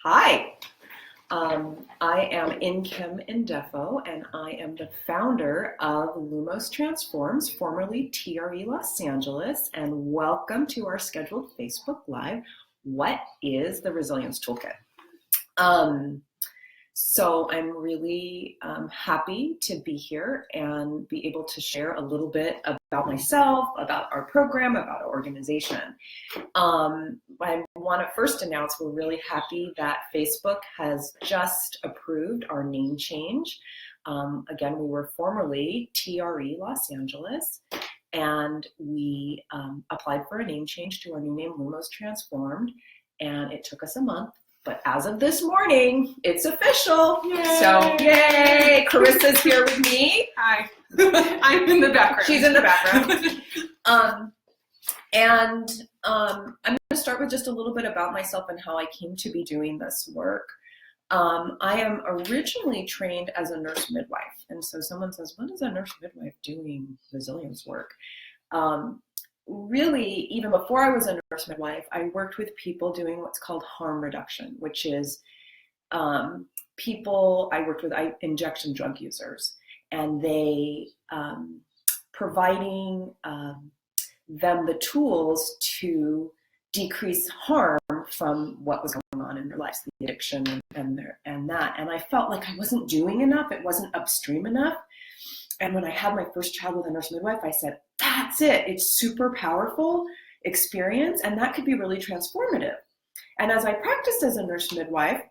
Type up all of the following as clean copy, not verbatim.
Hi, I am Kim Indefo, and I am the founder of Lumos Transforms, formerly TRE Los Angeles, and welcome to our scheduled Facebook Live. What is the Resilience Toolkit? So I'm really happy to be here and be able to share a little bit about myself, about our program, about our organization. I want to first announce we're really happy that Facebook has just approved our name change. Again, we were formerly TRE Los Angeles, and we applied for a name change to our new name, Lumos Transformed, and it took us a month. But as of this morning, it's official. Yay. So, yay! Carissa's here with me. Hi. I'm in the background. She's in the background. I'm going to start with just a little bit about myself and how I came to be doing this work. I am originally trained as a nurse midwife. And so someone says, what is a nurse midwife doing resilience work? Really, even before I was a nurse midwife, I worked with people doing what's called harm reduction, which is people I worked with, injection drug users, and they providing them the tools to decrease harm from what was going on in their lives, the addiction and that. And I felt like I wasn't doing enough. It wasn't upstream enough. And when I had my first child with a nurse midwife, I said, that's it. It's super powerful experience, and that could be really transformative. And as I practiced as a nurse midwife,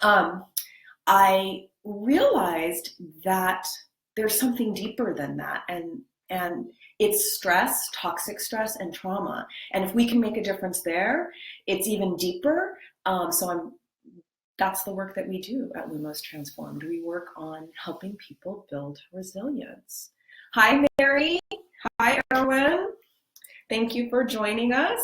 I realized that there's something deeper than that. And it's stress, toxic stress, and trauma. And if we can make a difference there, it's even deeper. That's the work that we do at Lumos Transformed. We work on helping people build resilience. Hi, Mary. Hi, Erwin. Thank you for joining us.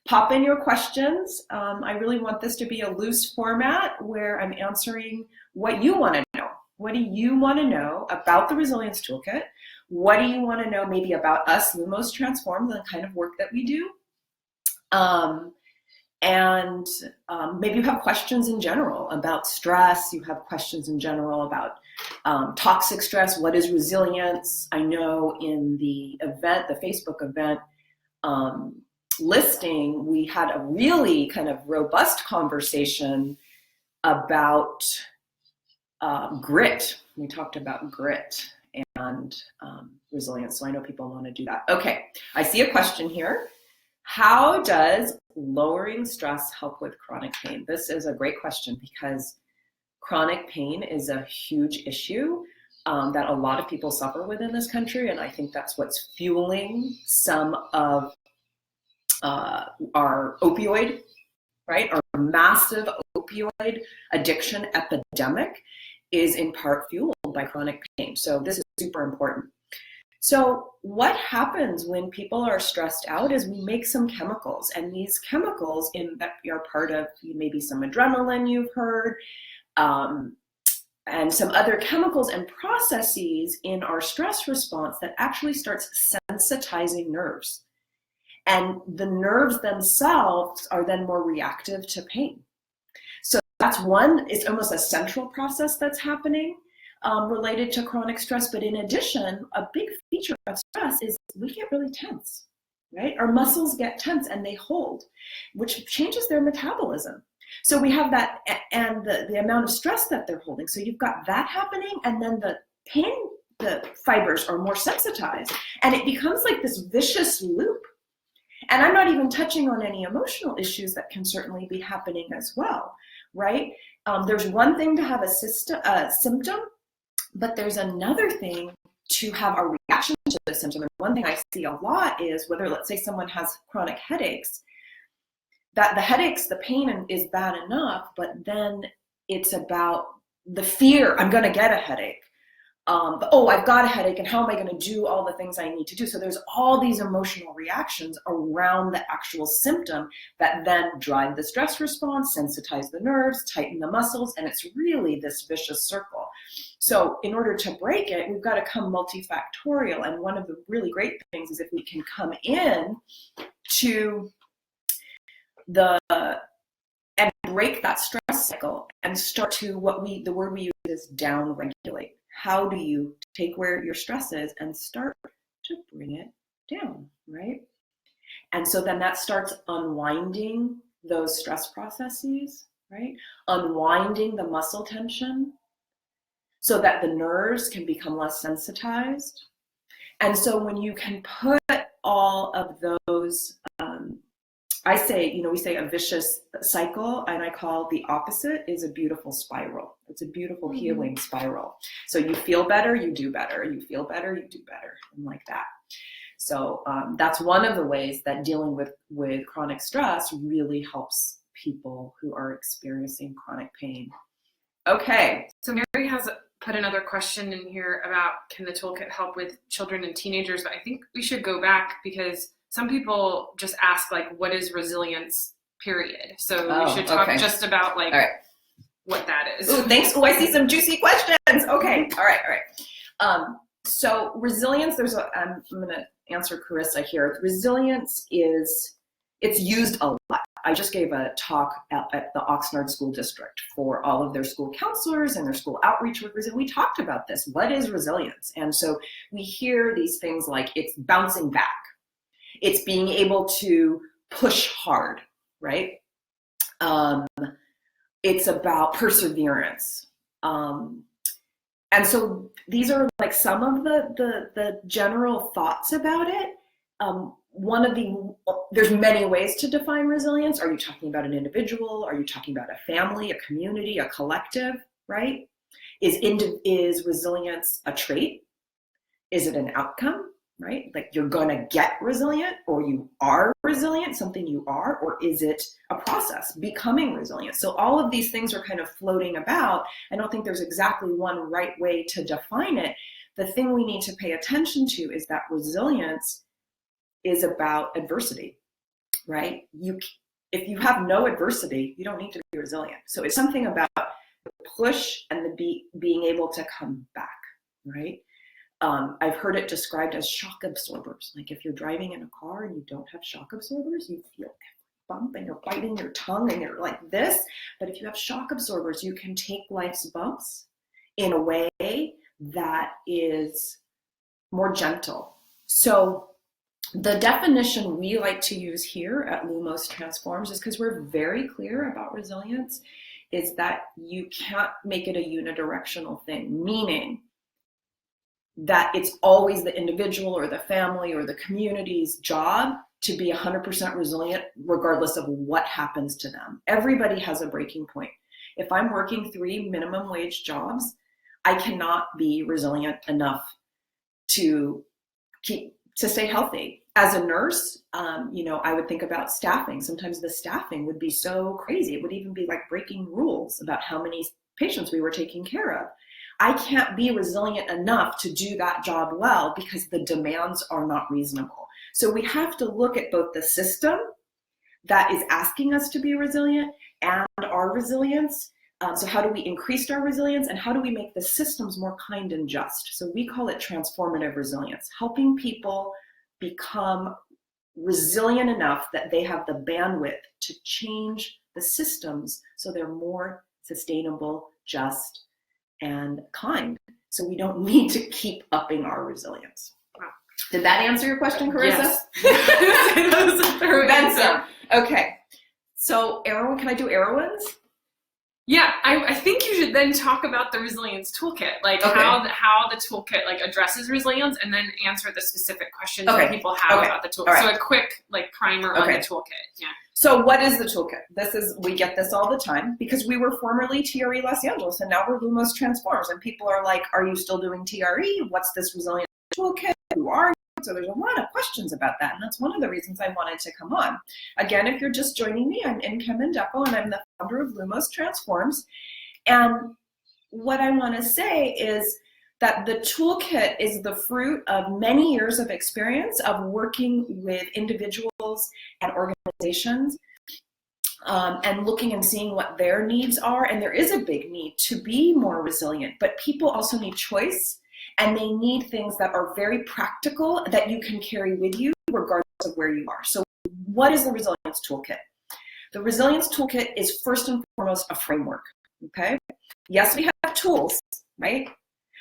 Pop in your questions. I really want this to be a loose format where I'm answering what you want to know. What do you want to know about the Resilience Toolkit? What do you want to know maybe about us, Lumos Transformed, the kind of work that we do? Maybe you have questions in general about stress. You have questions in general about toxic stress. What is resilience? I know in the event, the Facebook event listing, we had a really kind of robust conversation about grit. We talked about grit and resilience. So I know people want to do that. Okay, I see a question here. How does lowering stress help with chronic pain? This is a great question because chronic pain is a huge issue that a lot of people suffer with in this country, and I think that's what's fueling some of our opioid, right? Our massive opioid addiction epidemic is in part fueled by chronic pain. So this is super important. So what happens when people are stressed out is we make some chemicals, and these chemicals that are part of maybe some adrenaline you've heard, and some other chemicals and processes in our stress response that actually starts sensitizing nerves. And the nerves themselves are then more reactive to pain. So that's one, it's almost a central process that's happening. Related to chronic stress, but in addition, a big feature of stress is we get really tense, right? Our muscles get tense and they hold, which changes their metabolism. So we have that, and the amount of stress that they're holding. So you've got that happening, and then the fibers are more sensitized, and it becomes like this vicious loop. And I'm not even touching on any emotional issues that can certainly be happening as well, right? There's one thing to have a symptom, but there's another thing to have a reaction to the symptom. And one thing I see a lot is whether, let's say, someone has chronic headaches, that the headaches, the pain is bad enough, but then it's about the fear, I'm going to get a headache. I've got a headache, and how am I going to do all the things I need to do? So there's all these emotional reactions around the actual symptom that then drive the stress response, sensitize the nerves, tighten the muscles, and it's really this vicious circle. So in order to break it, we've got to come multifactorial. And one of the really great things is if we can come in to and break that stress cycle and start to the word we use is down regulate. How do you take where your stress is and start to bring it down, right? And so then that starts unwinding those stress processes, right? Unwinding the muscle tension so that the nerves can become less sensitized. And so when you can put all of those, I say, we say a vicious cycle, and I call the opposite is a beautiful spiral. It's a beautiful healing spiral. So you feel better, you do better. You feel better, you do better, and like that. So that's one of the ways that dealing with chronic stress really helps people who are experiencing chronic pain. Okay. So Mary has put another question in here about, can the toolkit help with children and teenagers? But I think we should go back, because some people just ask, like, what is resilience, period? So we should talk just about, like, what that is. Ooh, thanks. Oh, I see some juicy questions. Okay. All right. So resilience, I'm going to answer Carissa here. Resilience it's used a lot. I just gave a talk at the Oxnard School District for all of their school counselors and their school outreach workers, and we talked about this. What is resilience? And so we hear these things like it's bouncing back. It's being able to push hard, right? It's about perseverance. And so these are like some of the general thoughts about it. There's many ways to define resilience. Are you talking about an individual? Are you talking about a family, a community, a collective, right? Is resilience a trait? Is it an outcome, right? Like you're gonna get resilient, or you are resilient, something you are, or is it a process, becoming resilient? So all of these things are kind of floating about. I don't think there's exactly one right way to define it. The thing we need to pay attention to is that resilience is about adversity, right? If you have no adversity, you don't need to be resilient. So it's something about the push and being able to come back, right? I've heard it described as shock absorbers. Like if you're driving in a car and you don't have shock absorbers, you feel every bump and you're biting your tongue and you're like this. But if you have shock absorbers, you can take life's bumps in a way that is more gentle. So the definition we like to use here at Lumos Transforms is, because we're very clear about resilience, is that you can't make it a unidirectional thing, meaning that it's always the individual or the family or the community's job to be 100% resilient regardless of what happens to them. Everybody has a breaking point. If I'm working 3 minimum wage jobs, I cannot be resilient enough to stay healthy. As a nurse, I would think about staffing. Sometimes the staffing would be so crazy. It would even be like breaking rules about how many patients we were taking care of. I can't be resilient enough to do that job well because the demands are not reasonable. So we have to look at both the system that is asking us to be resilient and our resilience. So how do we increase our resilience, and how do we make the systems more kind and just? So we call it transformative resilience, helping people become resilient enough that they have the bandwidth to change the systems so they're more sustainable, just, and kind. So we don't need to keep upping our resilience. Wow. Did that answer your question, Carissa? Yes. That was a thorough answer. Okay. So can I do Erowin's? Yeah, I think you should then talk about the resilience toolkit, like how the toolkit like addresses resilience, and then answer the specific questions that people have about the toolkit. Right. So a quick like primer on the toolkit. Yeah. So what is the toolkit? We get this all the time because we were formerly TRE Los Angeles and now we're Lumos Transforms, and people are like, are you still doing TRE? What's this resilience toolkit? Who are you? So there's a lot of questions about that, and that's one of the reasons I wanted to come on. Again, if you're just joining me, I'm Inkem Ndeko, and I'm the founder of Lumos Transforms. And what I want to say is that the toolkit is the fruit of many years of experience of working with individuals and organizations and looking and seeing what their needs are. And there is a big need to be more resilient, but people also need choice. And they need things that are very practical that you can carry with you regardless of where you are. So what is the resilience toolkit? The Resilience Toolkit is first and foremost a framework, okay? Yes, we have tools, right?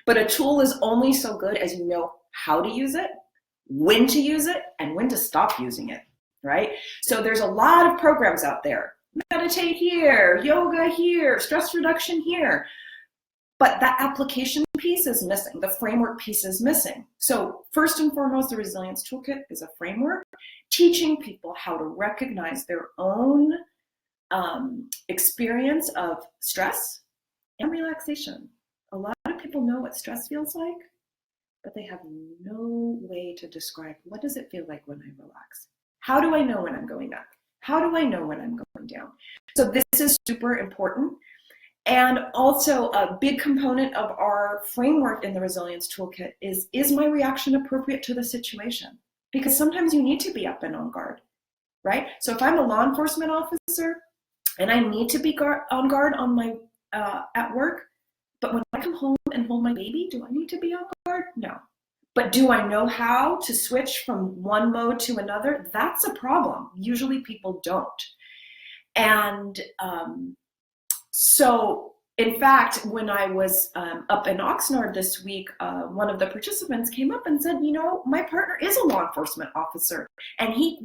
But a tool is only so good as you know how to use it, when to use it, and when to stop using it, right? So there's a lot of programs out there. Meditate here, yoga here, stress reduction here. But that application piece is missing. The framework piece is missing. So first and foremost, the Resilience Toolkit is a framework teaching people how to recognize their own experience of stress and relaxation. A lot of people know what stress feels like, but they have no way to describe what does it feel like when I relax? How do I know when I'm going up? How do I know when I'm going down? So this is super important. And also a big component of our framework in the Resilience Toolkit is my reaction appropriate to the situation? Because sometimes you need to be up and on guard, right? So if I'm a law enforcement officer and I need to be on guard on my at work, but when I come home and hold my baby, do I need to be on guard? No. But do I know how to switch from one mode to another? That's a problem. Usually people don't. And so, in fact, when I was up in Oxnard this week, one of the participants came up and said, my partner is a law enforcement officer, and he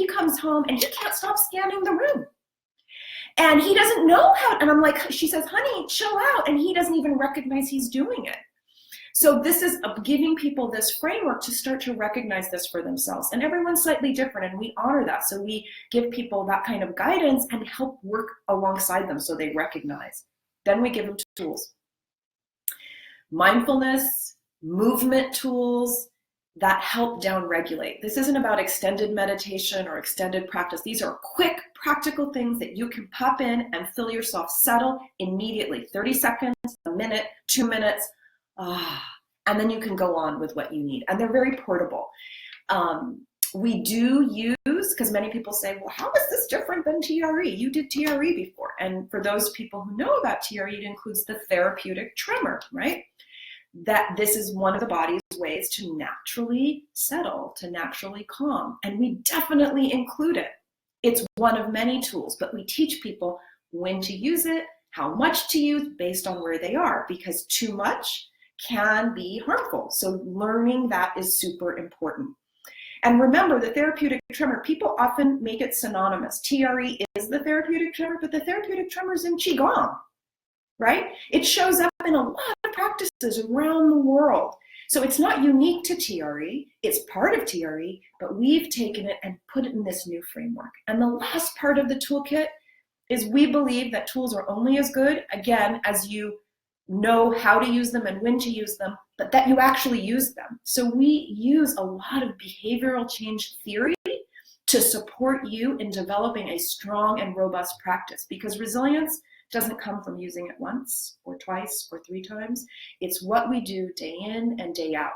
comes home and he can't stop scanning the room. And he doesn't know how, and I'm like, she says, honey, chill out, and he doesn't even recognize he's doing it. So this is giving people this framework to start to recognize this for themselves. And everyone's slightly different, and we honor that. So we give people that kind of guidance and help work alongside them so they recognize. Then we give them tools. Mindfulness, movement tools that help down-regulate. This isn't about extended meditation or extended practice. These are quick, practical things that you can pop in and feel yourself settle immediately. 30 seconds, a minute, 2 minutes. And then you can go on with what you need. And they're very portable. We do use, because many people say, well, how is this different than TRE? You did TRE before. And for those people who know about TRE, it includes the therapeutic tremor, right? That this is one of the body's ways to naturally settle, to naturally calm. And we definitely include it. It's one of many tools, but we teach people when to use it, how much to use based on where they are, because too much can be harmful. So learning that is super important. And remember, the therapeutic tremor, people often make it synonymous. TRE is the therapeutic tremor, but the therapeutic tremor is in Qigong, right? It shows up in a lot of practices around the world. So it's not unique to TRE, it's part of TRE, but we've taken it and put it in this new framework. And the last part of the toolkit is we believe that tools are only as good, again, as you know how to use them and when to use them, but that you actually use them. So we use a lot of behavioral change theory to support you in developing a strong and robust practice, because resilience doesn't come from using it once or twice or 3 times. It's what we do day in and day out.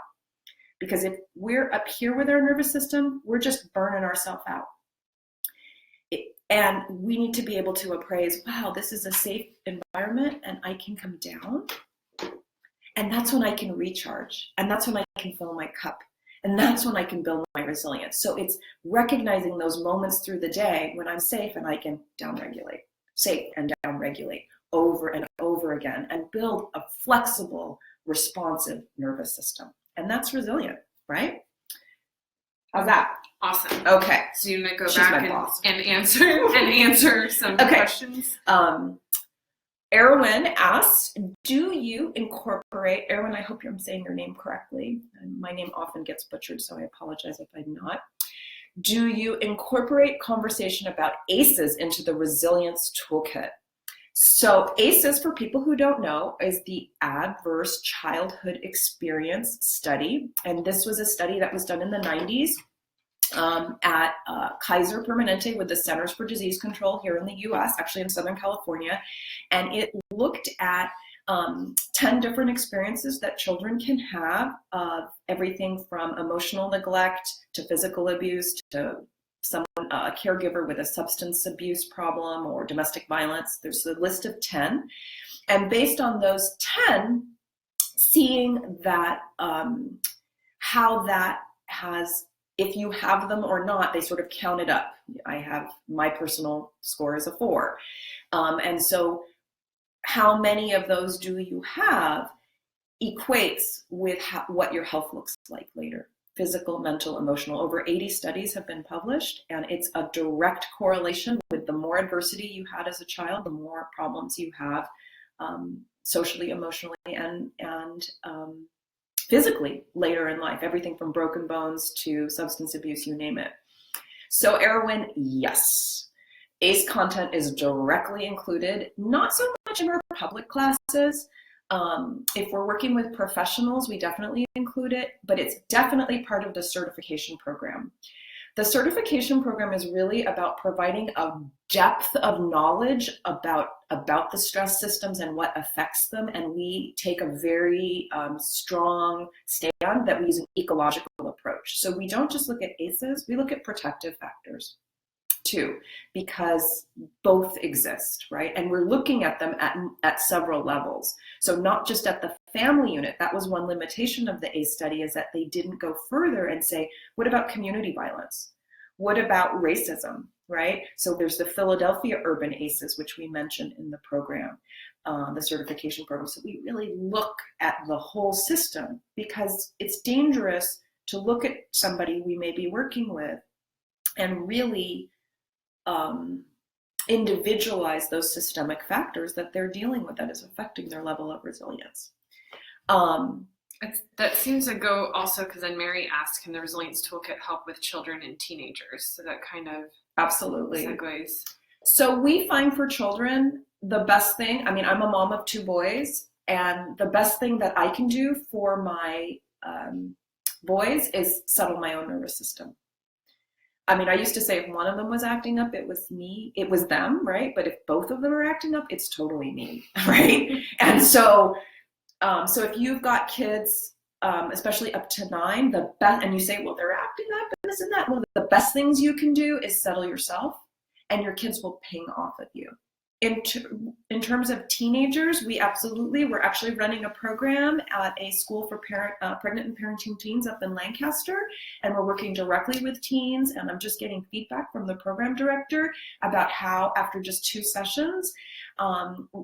Because if we're up here with our nervous system, we're just burning ourselves out. And we need to be able to appraise, wow, this is a safe environment and I can come down. And that's when I can recharge. And that's when I can fill my cup. And that's when I can build my resilience. So it's recognizing those moments through the day when I'm safe and I can downregulate, safe and downregulate over and over again, and build a flexible, responsive nervous system. And that's resilient, right? How's that? Awesome. Okay. So you're gonna go back and answer some questions. Erwin asks, do you incorporate, Erwin, I hope I'm saying your name correctly. My name often gets butchered, so I apologize if I'm not. Do you incorporate conversation about ACEs into the Resilience Toolkit? So ACEs, for people who don't know, is the Adverse Childhood Experience Study. And this was a study that was done in the 90s at Kaiser Permanente with the Centers for Disease Control here in the US, actually in Southern California. And it looked at 10 different experiences that children can have, everything from emotional neglect to physical abuse to a caregiver with a substance abuse problem or domestic violence. There's a list of 10. And based on those 10, seeing that how that has if you have them or not, they sort of count it up. I have, my personal score is a 4. And so how many of those do you have equates with what your health looks like later. Physical, mental, emotional. Over 80 studies have been published, and it's a direct correlation with the more adversity you had as a child, the more problems you have socially, emotionally, and physically later in life. Everything from broken bones to substance abuse, you name it. So Erwin, yes. ACE content is directly included, not so much in our public classes. If we're working with professionals, we definitely include it, but it's definitely part of the certification program. The certification program is really about providing a depth of knowledge about the stress systems and what affects them, and we take a very strong stand that we use an ecological approach. So we don't just look at ACEs, we look at protective factors too, because both exist, right? And we're looking at them at several levels. So not just at the family unit. That was one limitation of the ACE study, is that they didn't go further and say, what about community violence? What about racism, right? So there's the Philadelphia Urban ACEs, which we mentioned in the program, the certification program. So we really look at the whole system, because it's dangerous to look at somebody we may be working with and really individualize those systemic factors that they're dealing with that is affecting their level of resilience. That seems to go also, because then Mary asked, can the Resilience Toolkit help with children and teenagers? So that kind of absolutely segues. So we find for children, the best thing, I mean, I'm a mom of 2 boys, and the best thing that I can do for my boys is settle my own nervous system. I mean, I used to say if one of them was acting up, it was me, it was them, right? But if both of them are acting up, it's totally me, right? And so if you've got kids, especially up to 9, the best, and you say, well, they're acting up and this and that. Well, the best things you can do is settle yourself, and your kids will ping off of you. In terms of teenagers, we're actually running a program at a school for pregnant and parenting teens up in Lancaster, and we're working directly with teens, and I'm just getting feedback from the program director about how, after just 2 sessions,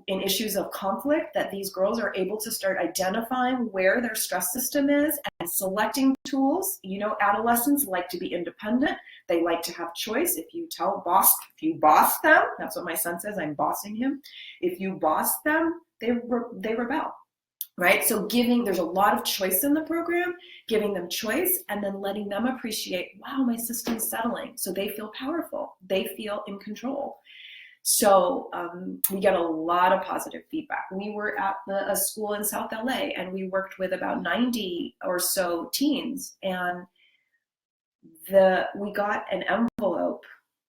in issues of conflict, that these girls are able to start identifying where their stress system is and selecting tools. You know, adolescents like to be independent. They like to have choice. If you boss them, that's what my son says, I'm bossing him. If you boss them, they rebel, right? So there's a lot of choice in the program, giving them choice, and then letting them appreciate, wow, my system's settling. So they feel powerful. They feel in control. So we get a lot of positive feedback. We were at a school in South LA, and we worked with about 90 or so teens, and we got an envelope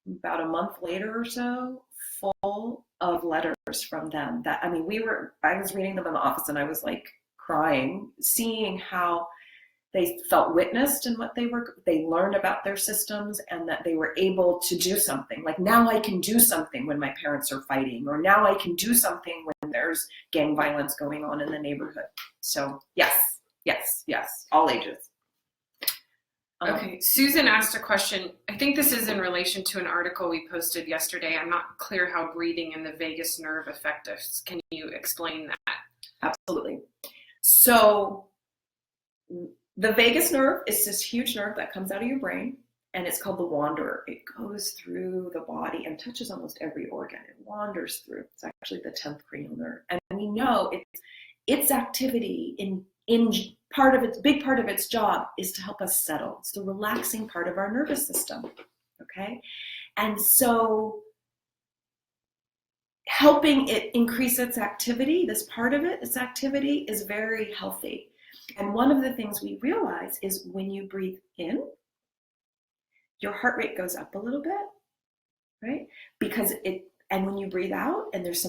about a month later or so full of letters from them that, I mean, I was reading them in the office, and I was like crying, seeing how they felt witnessed in what they learned about their systems, and that they were able to do something. Like, now I can do something when my parents are fighting, or now I can do something when there's gang violence going on in the neighborhood. So yes, all ages. Okay, Susan asked a question. I think this is in relation to an article we posted yesterday. I'm not clear how breathing and the vagus nerve affect us. Can you explain that? Absolutely. So the vagus nerve is this huge nerve that comes out of your brain, and it's called the wanderer. It goes through the body and touches almost every organ. It wanders through. It's actually the 10th cranial nerve. And we know its activity in big part of its job is to help us settle. It's the relaxing part of our nervous system, okay? And so helping it increase its activity, its activity is very healthy. And one of the things we realize is when you breathe in, your heart rate goes up a little bit, right? And when you breathe out, and that's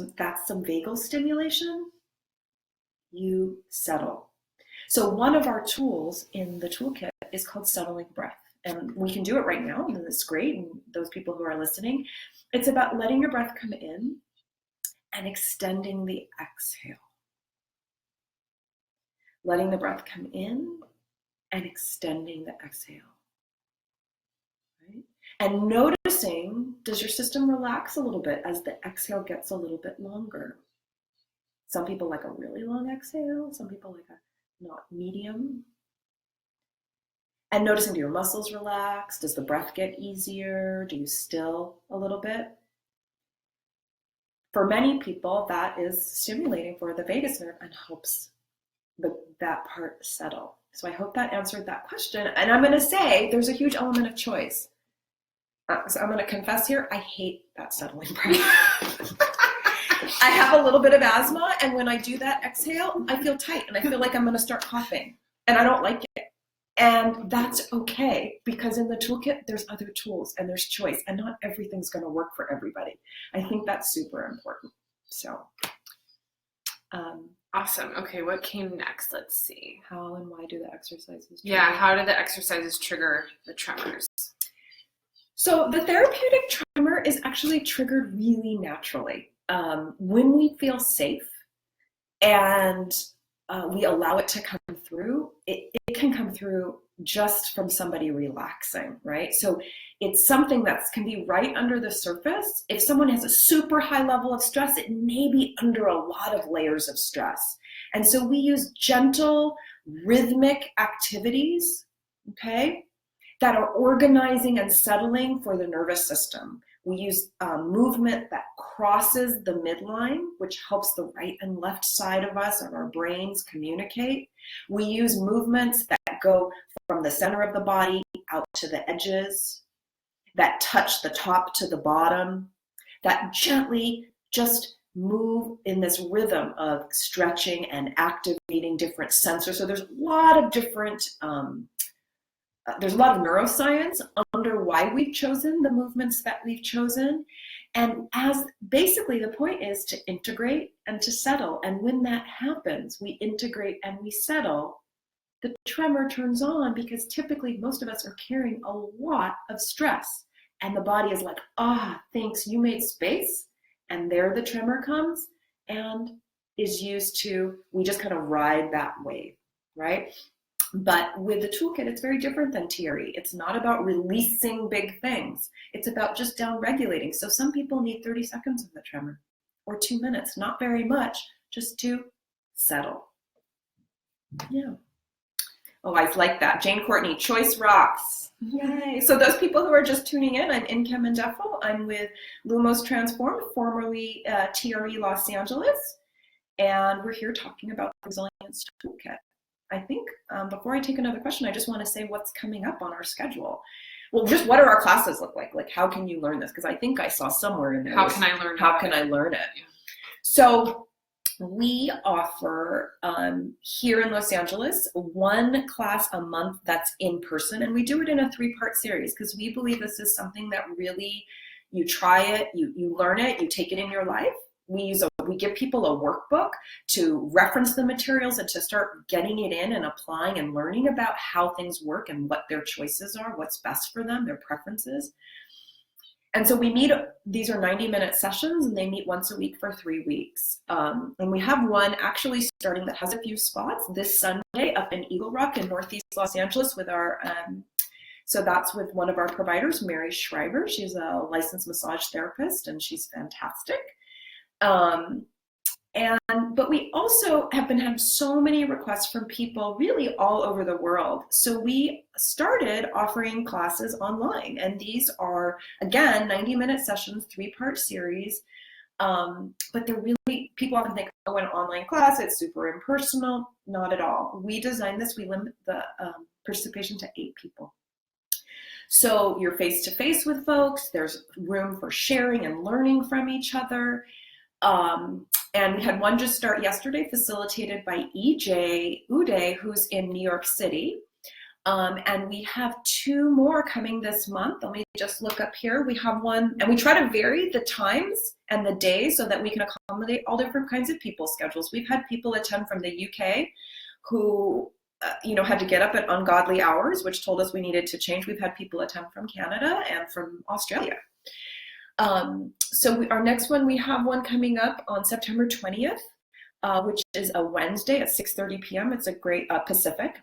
some vagal stimulation, you settle. So one of our tools in the toolkit is called settling breath. And we can do it right now, and it's great. And those people who are listening, it's about letting your breath come in and extending the exhale. Letting the breath come in and extending the exhale. And noticing, does your system relax a little bit as the exhale gets a little bit longer? Some people like a really long exhale. Some people like a not medium. And noticing, do your muscles relax? Does the breath get easier? Do you still a little bit? For many people, that is stimulating for the vagus nerve and helps that part settle. So I hope that answered that question. And I'm going to say there's a huge element of choice. So I'm going to confess here, I hate that settling breath. I have a little bit of asthma, and when I do that exhale, I feel tight, and I feel like I'm going to start coughing, and I don't like it. And that's okay, because in the toolkit, there's other tools, and there's choice, and not everything's going to work for everybody. I think that's super important. So, awesome. Okay, what came next? Let's see. How and why do the exercises trigger? Yeah, how do the exercises trigger the tremors? So the therapeutic tremor is actually triggered really naturally. When we feel safe and we allow it to come through, it can come through just from somebody relaxing, right? So it's something that can be right under the surface. If someone has a super high level of stress, it may be under a lot of layers of stress. And so we use gentle, rhythmic activities, okay, that are organizing and settling for the nervous system. We use movement that crosses the midline, which helps the right and left side of us, of our brains, communicate. We use movements that go from the center of the body out to the edges, that touch the top to the bottom, that gently just move in this rhythm of stretching and activating different sensors. So there's a lot of different there's a lot of neuroscience under why we've chosen the movements that we've chosen. And as basically the point is to integrate and to settle. And when that happens, we integrate and we settle, the tremor turns on, because typically most of us are carrying a lot of stress. And the body is like, thanks, you made space. And there the tremor comes and is used to, we just kind of ride that wave, right? But with the toolkit, it's very different than TRE. It's not about releasing big things. It's about just down regulating. So some people need 30 seconds of the tremor or 2 minutes, not very much, just to settle. Yeah. Oh, I like that. Jane Courtney, choice rocks. Yay. So those people who are just tuning in, I'm Inkem Ndefo. I'm with Lumos Transform, formerly TRE Los Angeles. And we're here talking about the Resilience Toolkit. I think before I take another question, I just want to say what's coming up on our schedule. Well, just what do our classes look like? Like, how can you learn this? Because I think I saw somewhere in there. How can I learn it? Yeah. So we offer here in Los Angeles one class a month that's in person, and we do it in a 3-part series because we believe this is something that really, you try it, you learn it, you take it in your life. We give people a workbook to reference the materials and to start getting it in and applying and learning about how things work and what their choices are, what's best for them, their preferences. And so we meet, these are 90-minute sessions, and they meet once a week for 3 weeks. And we have one actually starting that has a few spots this Sunday up in Eagle Rock in Northeast Los Angeles with our, so that's with one of our providers, Mary Shriver. She's a licensed massage therapist, and she's fantastic. But we also have been having so many requests from people really all over the world. So we started offering classes online, and these are, again, 90-minute sessions, 3-part series. But they're really, people often think, oh, an online class, it's super impersonal. Not at all. We designed this, we limit the participation to 8 people. So you're face-to-face with folks, there's room for sharing and learning from each other. And we had one just start yesterday, facilitated by EJ Uday, who's in New York City. And we have 2 more coming this month. Let me just look up here. We have one, and we try to vary the times and the days so that we can accommodate all different kinds of people's schedules. We've had people attend from the UK who had to get up at ungodly hours, which told us we needed to change. We've had people attend from Canada and from Australia. So our next one, we have one coming up on September 20th, which is a Wednesday at 6:30 p.m. It's a great Pacific.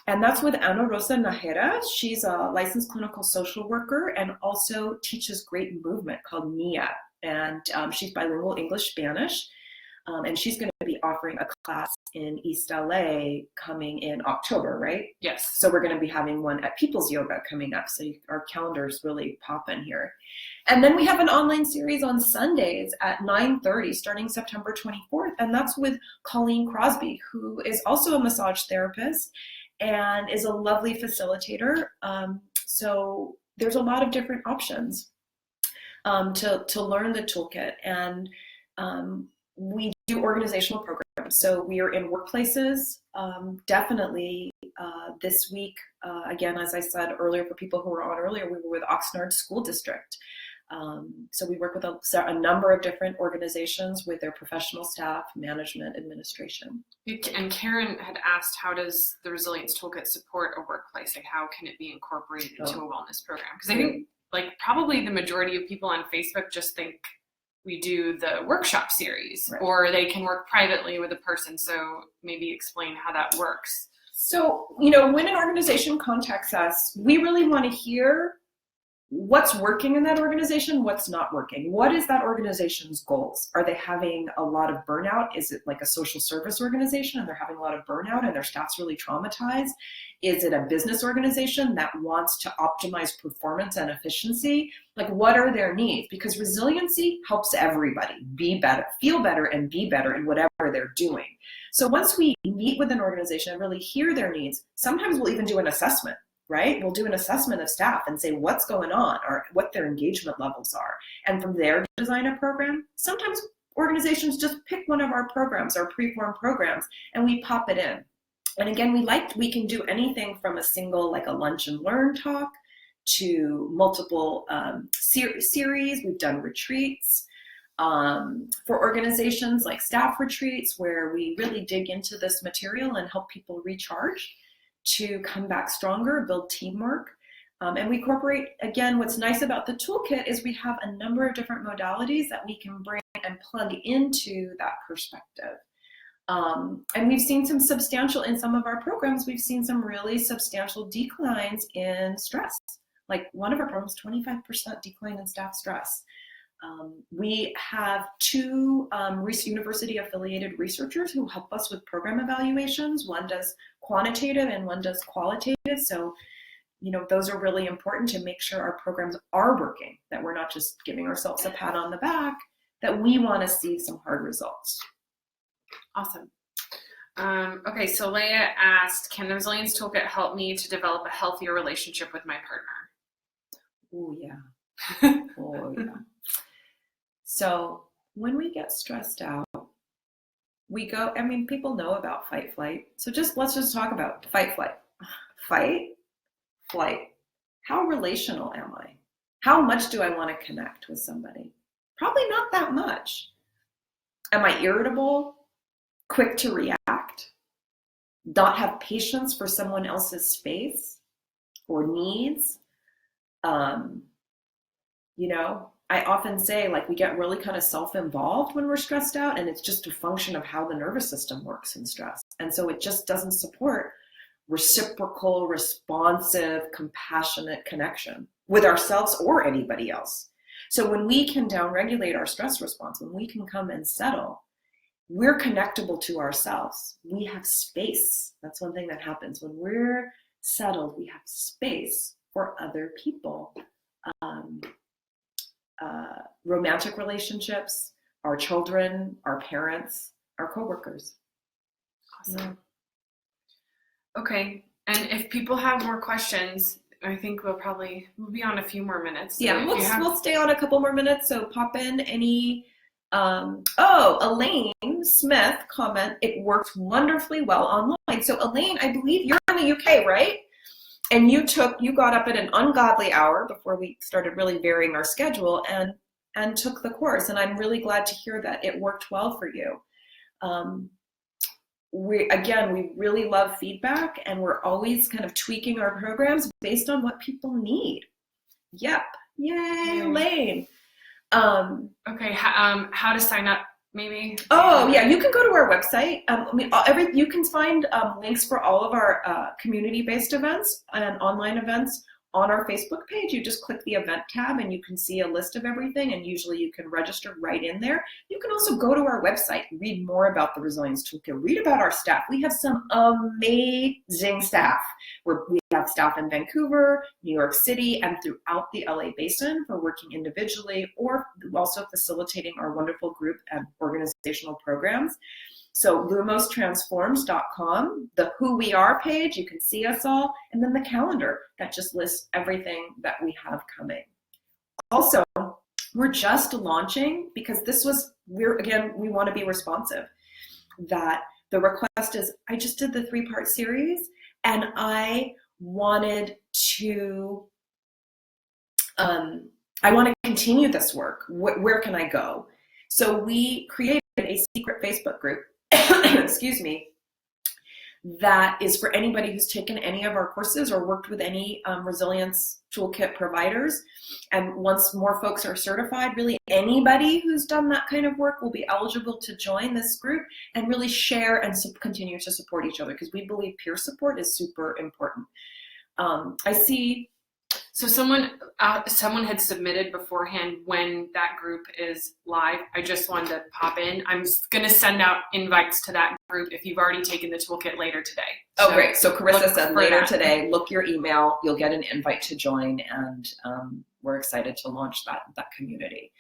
And that's with Ana Rosa Najera. She's a licensed clinical social worker and also teaches great movement called NIA. And she's bilingual English-Spanish. And she's going to be offering a class in East LA coming in October, right? Yes. So we're going to be having one at People's Yoga coming up. So our calendar's really popping here. And then we have an online series on Sundays at 9:30 starting September 24th. And that's with Colleen Crosby, who is also a massage therapist and is a lovely facilitator. So there's a lot of different options to learn the toolkit. And we do organizational programs. So we are in workplaces, definitely this week. Again, as I said earlier, for people who were on earlier, we were with Oxnard School District. So we work with a number of different organizations with their professional staff, management, administration. And Karen had asked, how does the Resilience Toolkit support a workplace? Like, how can it be incorporated into a wellness program? Because I think, like, probably the majority of people on Facebook just think we do the workshop series, right, or they can work privately with a person. So maybe explain how that works. So, when an organization contacts us, we really want to hear what's working in that organization, what's not working. What is that organization's goals? Are they having a lot of burnout? Is it like a social service organization and they're having a lot of burnout and their staff's really traumatized? Is it a business organization that wants to optimize performance and efficiency? Like, what are their needs? Because resiliency helps everybody be better, feel better, and be better in whatever they're doing. So once we meet with an organization and really hear their needs, sometimes we'll even do an assessment. Right? We'll do an assessment of staff and say what's going on or what their engagement levels are. And from there, design a program. Sometimes organizations just pick one of our programs, our preformed programs, and we pop it in. And again, we can do anything from a single, like a lunch and learn talk, to multiple series. We've done retreats for organizations, like staff retreats, where we really dig into this material and help people recharge to come back stronger, build teamwork. And we incorporate, again, what's nice about the toolkit is we have a number of different modalities that we can bring and plug into that perspective. And we've seen some substantial, in some of our programs, we've seen some really substantial declines in stress. Like one of our programs, 25% decline in staff stress. We have two university affiliated researchers who help us with program evaluations. One does quantitative and one does qualitative. So, those are really important to make sure our programs are working, that we're not just giving ourselves a pat on the back, that we want to see some hard results. Awesome. Okay, so Leah asked, can the Resilience Toolkit help me to develop a healthier relationship with my partner? Oh, yeah. Oh, yeah. So when we get stressed out, we go, people know about fight, flight. So let's just talk about fight, flight. Fight, flight. How relational am I? How much do I want to connect with somebody? Probably not that much. Am I irritable, quick to react, not have patience for someone else's space or needs? I often say, like, we get really kind of self-involved when we're stressed out, and it's just a function of how the nervous system works in stress. And so it just doesn't support reciprocal, responsive, compassionate connection with ourselves or anybody else. So when we can downregulate our stress response, when we can come and settle, we're connectable to ourselves. We have space. That's one thing that happens. When we're settled, we have space for other people. Romantic relationships, our children, our parents, our coworkers. Awesome. Yeah. Okay, and if people have more questions, I think we'll be on a few more minutes. So yeah, we'll stay on a couple more minutes, so pop in any. Elaine Smith comment, it works wonderfully well online. So Elaine, I believe you're in the UK, right? And you got up at an ungodly hour before we started really varying our schedule and took the course. And I'm really glad to hear that it worked well for you. We really love feedback, and we're always kind of tweaking our programs based on what people need. Yep. Yay, Elaine. Okay. How to sign up maybe? Oh, yeah, you can go to our website. You can find links for all of our community-based events and online events on our Facebook page. You just click the event tab and you can see a list of everything, and usually you can register right in there. You can also go to our website, read more about the Resilience Toolkit, read about our staff. We have some amazing staff. We have staff in Vancouver, New York City, and throughout the LA Basin for working individually or also facilitating our wonderful group and organizational programs. So lumostransforms.com, the Who We Are page, you can see us all, and then the calendar that just lists everything that we have coming. Also, we're just launching, because we want to be responsive, that the request is, I just did the 3-part series and I wanted to continue this work. Where can I go? So we created a secret Facebook group, excuse me, that is for anybody who's taken any of our courses or worked with any Resilience Toolkit providers. And once more folks are certified, really anybody who's done that kind of work will be eligible to join this group and really share and continue to support each other, because we believe peer support is super important. I see. So someone had submitted beforehand when that group is live. I just wanted to pop in. I'm going to send out invites to that group if you've already taken the toolkit later today. Oh, great. So Carissa said later today, look your email, you'll get an invite to join, and we're excited to launch that community.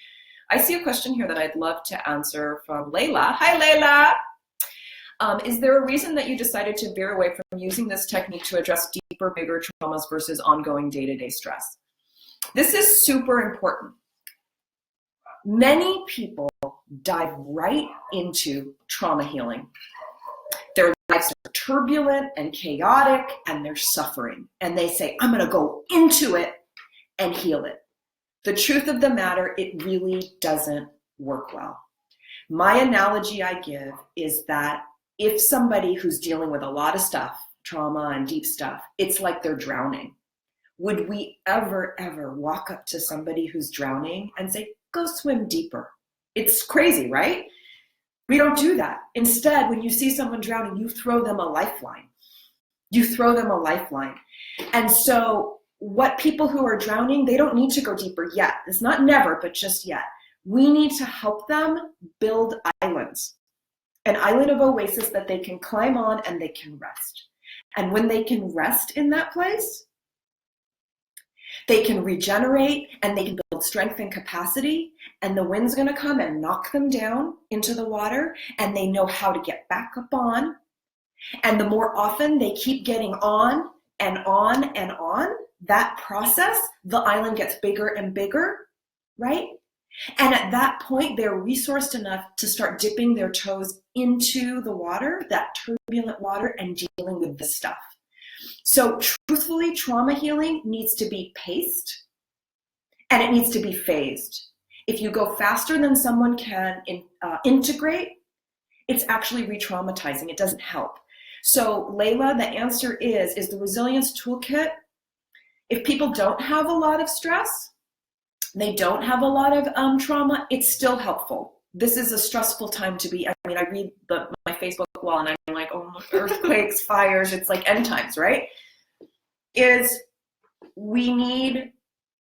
I see a question here that I'd love to answer from Layla. Hi, Layla. Is there a reason that you decided to veer away from using this technique to address deeper, bigger traumas versus ongoing day-to-day stress? This is super important. Many people dive right into trauma healing. Their lives are turbulent and chaotic, and they're suffering. And they say, I'm going to go into it and heal it. The truth of the matter, it really doesn't work well. My analogy I give is that if somebody who's dealing with a lot of stuff, trauma and deep stuff, it's like they're drowning. Would we ever walk up to somebody who's drowning and say, go swim deeper? It's crazy, right? We don't do that. Instead, when you see someone drowning, you throw them a lifeline. You throw them a lifeline. And so what people who are drowning, they don't need to go deeper yet. It's not never, but just yet. We need to help them build islands. An island of oasis that they can climb on and they can rest. And when they can rest in that place, they can regenerate and they can build strength and capacity, and the wind's going to come and knock them down into the water, and they know how to get back up on. And the more often they keep getting on and on and on, that process, the island gets bigger and bigger, right? And at that point, they're resourced enough to start dipping their toes into the water, that turbulent water, and dealing with the stuff. So truthfully, trauma healing needs to be paced, and it needs to be phased. If you go faster than someone can integrate, it's actually re-traumatizing. It doesn't help. So Layla, the answer is the Resilience Toolkit, if people don't have a lot of stress, they don't have a lot of trauma, it's still helpful. This is a stressful time to be. I mean, I read my Facebook wall and I'm like, oh, earthquakes, fires, it's like end times, right? We need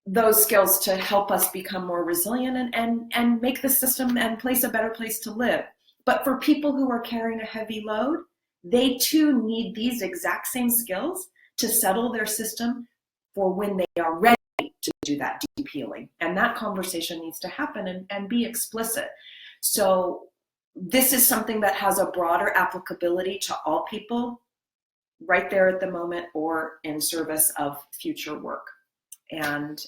those skills to help us become more resilient and make the system and place a better place to live. But for people who are carrying a heavy load, they too need these exact same skills to settle their system for when they are ready to do that deep healing. And that conversation needs to happen and be explicit. So this is something that has a broader applicability to all people right there at the moment or in service of future work. And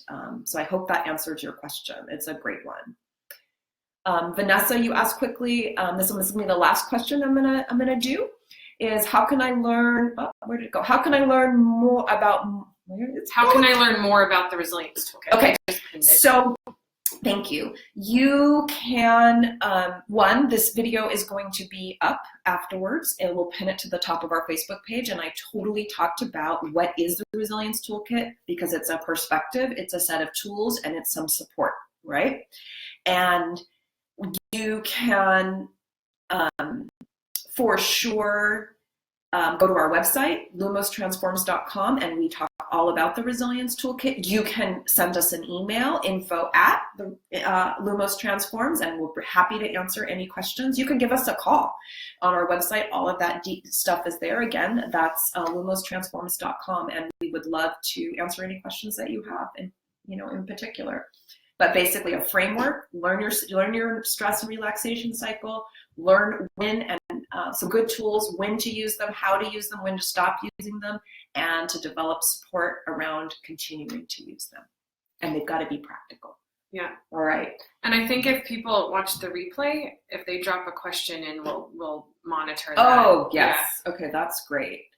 so I hope that answers your question. It's a great one. Vanessa, you asked quickly, this is going to be the last question I'm gonna do, is how can I learn, where did it go? How can I learn more about, how can I learn more about the Resilience Toolkit? Okay, so thank you. You can, this video is going to be up afterwards, and we'll pin it to the top of our Facebook page, and I totally talked about what is the Resilience Toolkit, because it's a perspective, it's a set of tools, and it's some support, right? And You can, for sure, go to our website, lumostransforms.com, and we talk all about the Resilience Toolkit. You can send us an email, info@Lumos Transforms, and we'll be happy to answer any questions. You can give us a call on our website. All of that deep stuff is there. Again, that's lumostransforms.com, and we would love to answer any questions that you have, in particular. But basically, a framework: learn your stress and relaxation cycle, learn when and some good tools, when to use them, how to use them, when to stop using them, and to develop support around continuing to use them. And they've got to be practical. Yeah. All right. And I think if people watch the replay, if they drop a question in, we'll monitor that. Oh, yes. Yeah. Okay, that's great.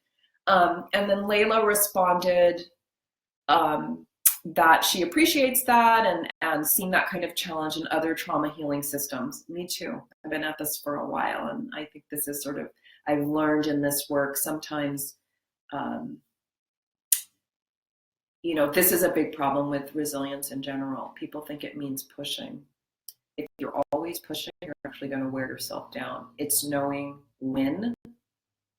And then Layla responded that she appreciates that and seeing that kind of challenge in other trauma healing systems. Me too. I've been at this for a while, and I think this is sort of, I've learned in this work sometimes, this is a big problem with resilience in general. People think it means pushing. If you're always pushing, you're actually going to wear yourself down. It's knowing when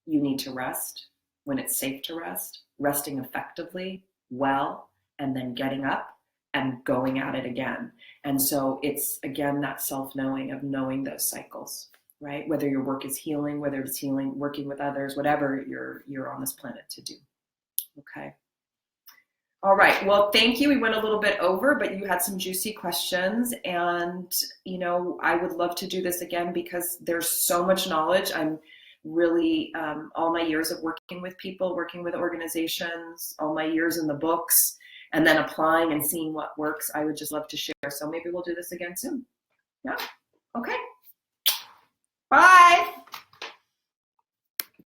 you need to rest, when it's safe to rest, resting effectively, well, and then getting up and going at it again. And so it's, again, that self-knowing of knowing those cycles, right? Whether your work is healing, whether it's healing, working with others, whatever you're on this planet to do. Okay. All right. Well, thank you. We went a little bit over, but you had some juicy questions. And, I would love to do this again because there's so much knowledge. I'm really, all my years of working with people, working with organizations, all my years in the books, and then applying and seeing what works, I would just love to share. So maybe we'll do this again soon. Yeah. Okay. Bye.